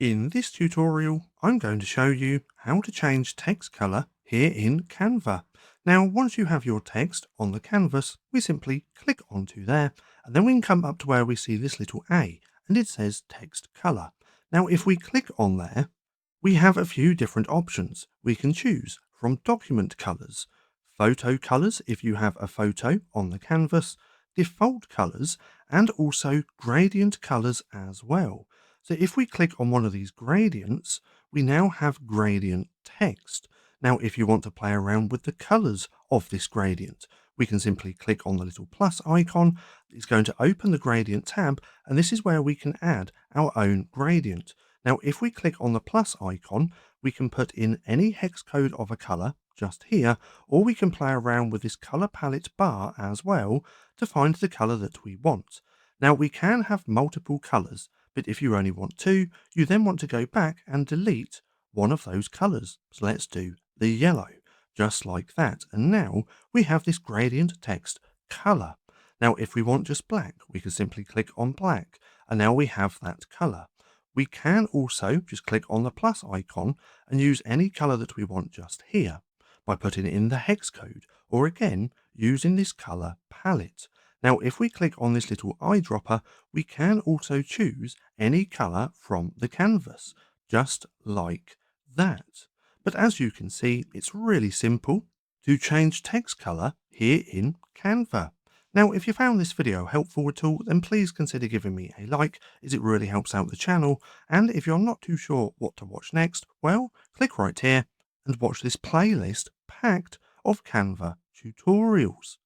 In this tutorial, I'm going to show you how to change text color here in Canva. Now, once you have your text on the canvas, we simply click onto there, and then we can come up to where we see this little A, and it says text color. Now, if we click on there, we have a few different options. We can choose from document colors, photo colors if you have a photo on the canvas, default colors, and also gradient colors as well. So if we click on one of these gradients, we now have gradient text. Now, if you want to play around with the colors of this gradient, we can simply click on the little plus icon. It's going to open the gradient tab, and this is where we can add our own gradient. Now, if we click on the plus icon, we can put in any hex code of a color just here, or we can play around with this color palette bar as well to find the color that we want. Now, we can have multiple colors, but if you only want two, you then want to go back and delete one of those colors. So let's do the yellow, just like that. And now we have this gradient text color. Now, if we want just black, we can simply click on black, and now we have that color. We can also just click on the plus icon and use any color that we want just here by putting it in the hex code, or again, using this color palette. Now, if we click on this little eyedropper, we can also choose any color from the canvas, just like that. But as you can see, it's really simple to change text color here in Canva. Now, if you found this video helpful at all, then please consider giving me a like, as it really helps out the channel. And if you're not too sure what to watch next, well, click right here and watch this playlist packed of Canva tutorials.